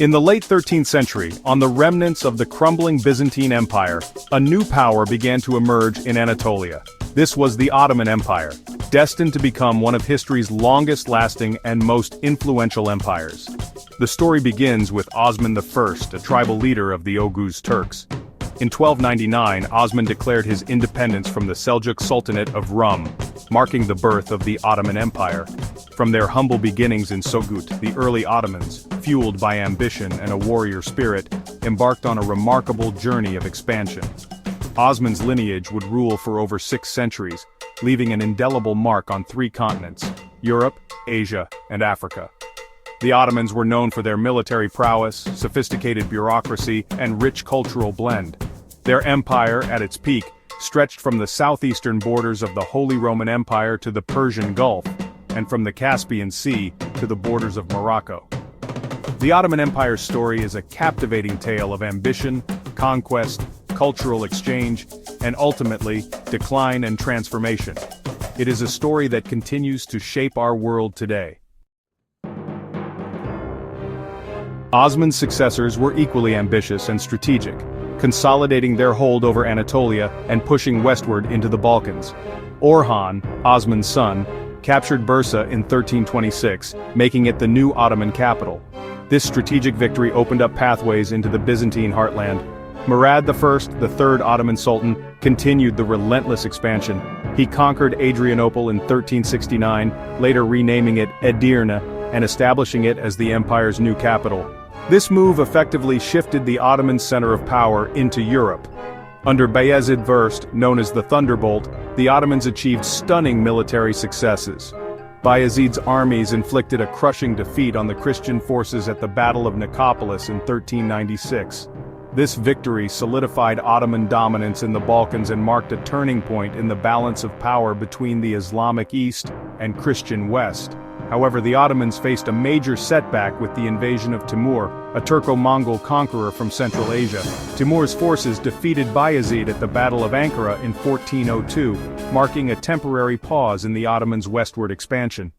In the late 13th century, on the remnants of the crumbling Byzantine Empire, a new power began to emerge in Anatolia. This was the Ottoman Empire, destined to become one of history's longest-lasting and most influential empires. The story begins with Osman I, a tribal leader of the Oghuz Turks. In 1299, Osman declared his independence from the Seljuk Sultanate of Rum, marking the birth of the Ottoman Empire. From their humble beginnings in Sogut, the early Ottomans, fueled by ambition and a warrior spirit, embarked on a remarkable journey of expansion. Osman's lineage would rule for over 6 centuries, leaving an indelible mark on 3 continents: Europe, Asia, and Africa. The Ottomans were known for their military prowess, sophisticated bureaucracy, and rich cultural blend. Their empire, at its peak, stretched from the southeastern borders of the Holy Roman Empire to the Persian Gulf, and from the Caspian Sea to the borders of Morocco. The Ottoman Empire's story is a captivating tale of ambition, conquest, cultural exchange, and ultimately, decline and transformation. It is a story that continues to shape our world today. Osman's successors were equally ambitious and strategic, consolidating their hold over Anatolia and pushing westward into the Balkans. Orhan, Osman's son, captured Bursa in 1326, making it the new Ottoman capital. This strategic victory opened up pathways into the Byzantine heartland. Murad I, the third Ottoman Sultan, continued the relentless expansion. He conquered Adrianople in 1369, later renaming it Edirne and establishing it as the empire's new capital. This move effectively shifted the Ottoman center of power into Europe. Under Bayezid I, known as the Thunderbolt, the Ottomans achieved stunning military successes. Bayezid's armies inflicted a crushing defeat on the Christian forces at the Battle of Nicopolis in 1396. This victory solidified Ottoman dominance in the Balkans and marked a turning point in the balance of power between the Islamic East and Christian West. However, the Ottomans faced a major setback with the invasion of Timur, a Turco-Mongol conqueror from Central Asia. Timur's forces defeated Bayezid at the Battle of Ankara in 1402, marking a temporary pause in the Ottomans' westward expansion.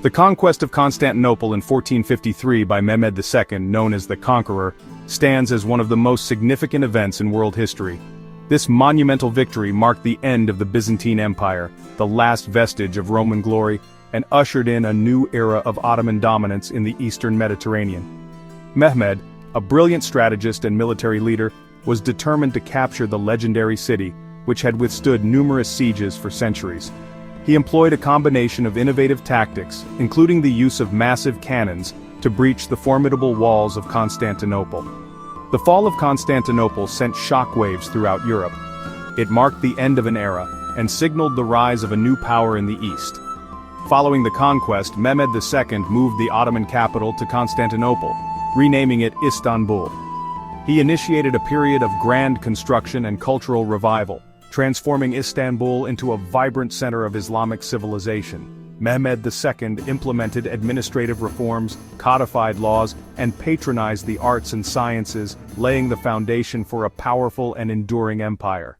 The conquest of Constantinople in 1453 by Mehmed II, known as the Conqueror, stands as one of the most significant events in world history. This monumental victory marked the end of the Byzantine Empire, the last vestige of Roman glory, and ushered in a new era of Ottoman dominance in the eastern Mediterranean. Mehmed, a brilliant strategist and military leader, was determined to capture the legendary city, which had withstood numerous sieges for centuries. He employed a combination of innovative tactics, including the use of massive cannons, to breach the formidable walls of Constantinople. The fall of Constantinople sent shockwaves throughout Europe. It marked the end of an era, and signaled the rise of a new power in the east. Following the conquest, Mehmed II moved the Ottoman capital to Constantinople, renaming it Istanbul. He initiated a period of grand construction and cultural revival, transforming Istanbul into a vibrant center of Islamic civilization. Mehmed II implemented administrative reforms, codified laws, and patronized the arts and sciences, laying the foundation for a powerful and enduring empire.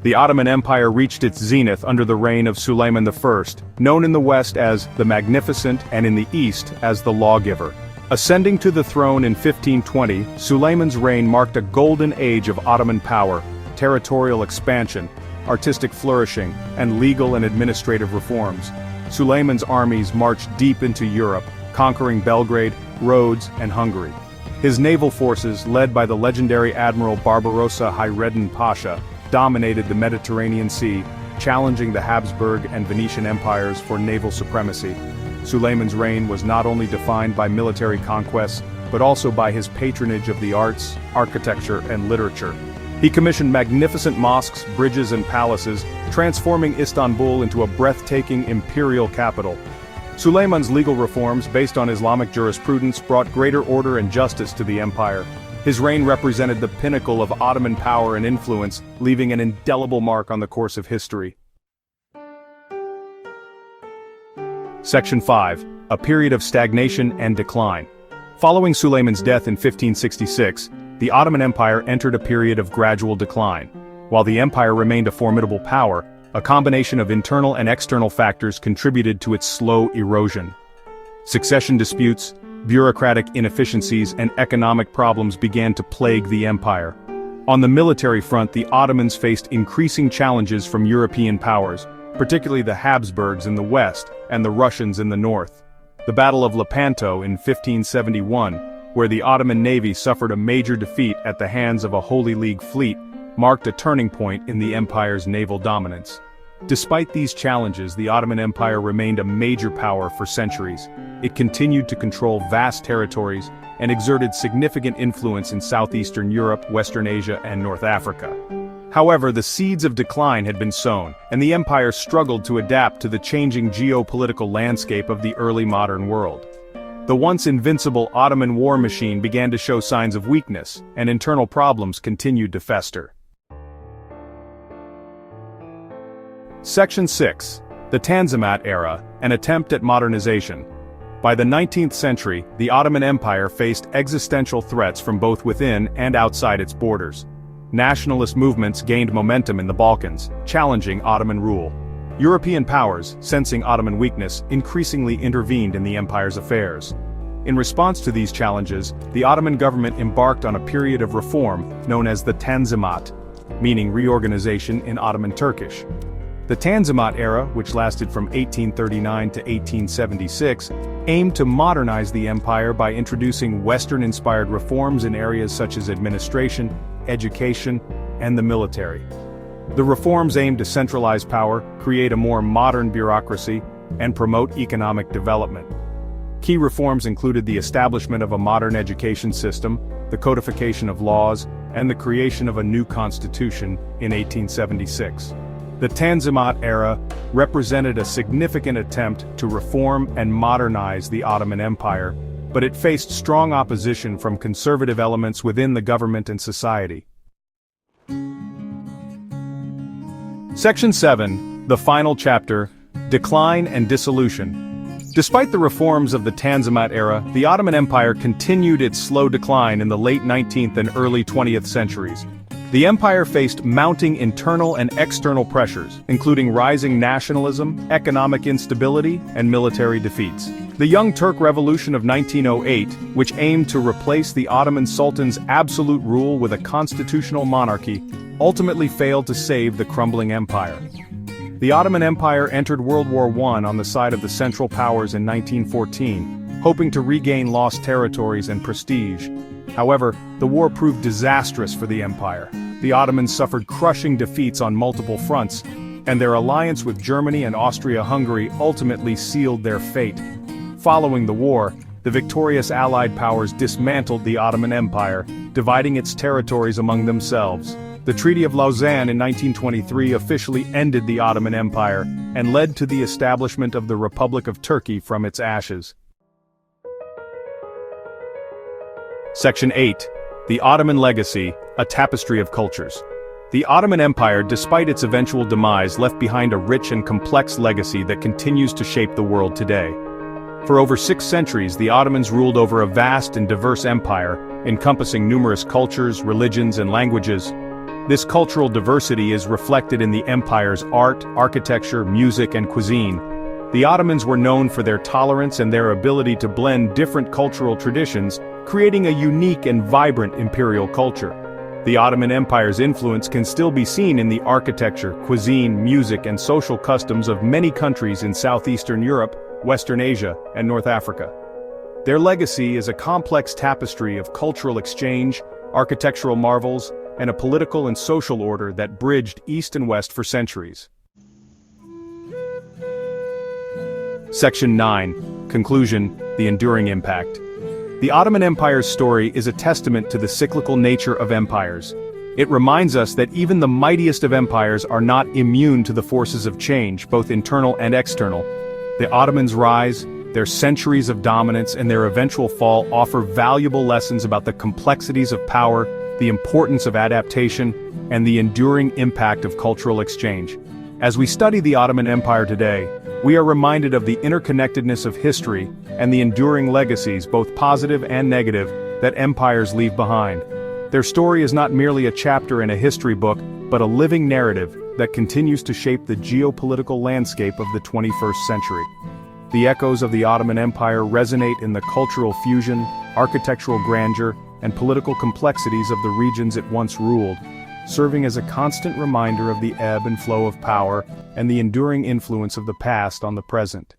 The Ottoman Empire reached its zenith under the reign of Suleiman I, known in the West as the Magnificent and in the East as the Lawgiver. Ascending to the throne in 1520, Suleiman's reign marked a golden age of Ottoman power, territorial expansion, artistic flourishing, and legal and administrative reforms. Suleiman's armies marched deep into Europe, conquering Belgrade, Rhodes, and Hungary. His naval forces, led by the legendary Admiral Barbarossa Hayreddin Pasha, dominated the Mediterranean Sea, challenging the Habsburg and Venetian empires for naval supremacy. Suleiman's reign was not only defined by military conquests, but also by his patronage of the arts, architecture, and literature. He commissioned magnificent mosques, bridges, and palaces, transforming Istanbul into a breathtaking imperial capital. Suleiman's legal reforms, based on Islamic jurisprudence, brought greater order and justice to the empire. His reign represented the pinnacle of Ottoman power and influence, leaving an indelible mark on the course of history. Section 5. A period of stagnation and decline. Following Suleiman's death in 1566, the Ottoman Empire entered a period of gradual decline. While the empire remained a formidable power, a combination of internal and external factors contributed to its slow erosion. Succession disputes, bureaucratic inefficiencies, and economic problems began to plague the empire. On the military front, the Ottomans faced increasing challenges from European powers, particularly the Habsburgs in the west and the Russians in the north. The Battle of Lepanto in 1571, where the Ottoman navy suffered a major defeat at the hands of a Holy League fleet, marked a turning point in the empire's naval dominance. Despite these challenges, the Ottoman Empire remained a major power for centuries. It continued to control vast territories and exerted significant influence in southeastern Europe, Western Asia, and North Africa. However, the seeds of decline had been sown, and the empire struggled to adapt to the changing geopolitical landscape of the early modern world. The once invincible Ottoman war machine began to show signs of weakness, and internal problems continued to fester. Section 6. The Tanzimat Era, an attempt at modernization. By the 19th century, the Ottoman Empire faced existential threats from both within and outside its borders. Nationalist movements gained momentum in the Balkans, challenging Ottoman rule. European powers, sensing Ottoman weakness, increasingly intervened in the empire's affairs. In response to these challenges, the Ottoman government embarked on a period of reform known as the Tanzimat, meaning reorganization in Ottoman Turkish. The Tanzimat era, which lasted from 1839 to 1876, aimed to modernize the empire by introducing Western-inspired reforms in areas such as administration, education, and the military. The reforms aimed to centralize power, create a more modern bureaucracy, and promote economic development. Key reforms included the establishment of a modern education system, the codification of laws, and the creation of a new constitution in 1876. The Tanzimat era represented a significant attempt to reform and modernize the Ottoman Empire, but it faced strong opposition from conservative elements within the government and society. Section 7. The final chapter, Decline and Dissolution. Despite the reforms of the Tanzimat era, the Ottoman Empire continued its slow decline in the late 19th and early 20th centuries. The empire faced mounting internal and external pressures, including rising nationalism, economic instability, and military defeats. The Young Turk Revolution of 1908, which aimed to replace the Ottoman sultan's absolute rule with a constitutional monarchy, ultimately failed to save the crumbling empire. The Ottoman Empire entered World War I on the side of the Central Powers in 1914, hoping to regain lost territories and prestige. However, the war proved disastrous for the empire. The Ottomans suffered crushing defeats on multiple fronts, and their alliance with Germany and Austria-Hungary ultimately sealed their fate. Following the war, the victorious Allied powers dismantled the Ottoman Empire, dividing its territories among themselves. The Treaty of Lausanne in 1923 officially ended the Ottoman Empire and led to the establishment of the Republic of Turkey from its ashes. Section 8. The Ottoman Legacy, a Tapestry of Cultures. The Ottoman Empire, despite its eventual demise, left behind a rich and complex legacy that continues to shape the world today. For over 6 centuries, the Ottomans ruled over a vast and diverse empire, encompassing numerous cultures, religions, and languages. This cultural diversity is reflected in the empire's art, architecture, music, and cuisine. The Ottomans were known for their tolerance and their ability to blend different cultural traditions, creating a unique and vibrant imperial culture. The Ottoman Empire's influence can still be seen in the architecture, cuisine, music, and social customs of many countries in southeastern Europe, Western Asia, and North Africa. Their legacy is a complex tapestry of cultural exchange, architectural marvels, and a political and social order that bridged East and West for centuries. Section 9. Conclusion, the enduring impact. The Ottoman Empire's story is a testament to the cyclical nature of empires. It reminds us that even the mightiest of empires are not immune to the forces of change, both internal and external. The Ottomans' rise, their centuries of dominance, and their eventual fall offer valuable lessons about the complexities of power, the importance of adaptation, and the enduring impact of cultural exchange. As we study the Ottoman Empire today, we are reminded of the interconnectedness of history and the enduring legacies, both positive and negative, that empires leave behind. Their story is not merely a chapter in a history book, but a living narrative that continues to shape the geopolitical landscape of the 21st century. The echoes of the Ottoman Empire resonate in the cultural fusion, architectural grandeur, and political complexities of the regions it once ruled, serving as a constant reminder of the ebb and flow of power and the enduring influence of the past on the present.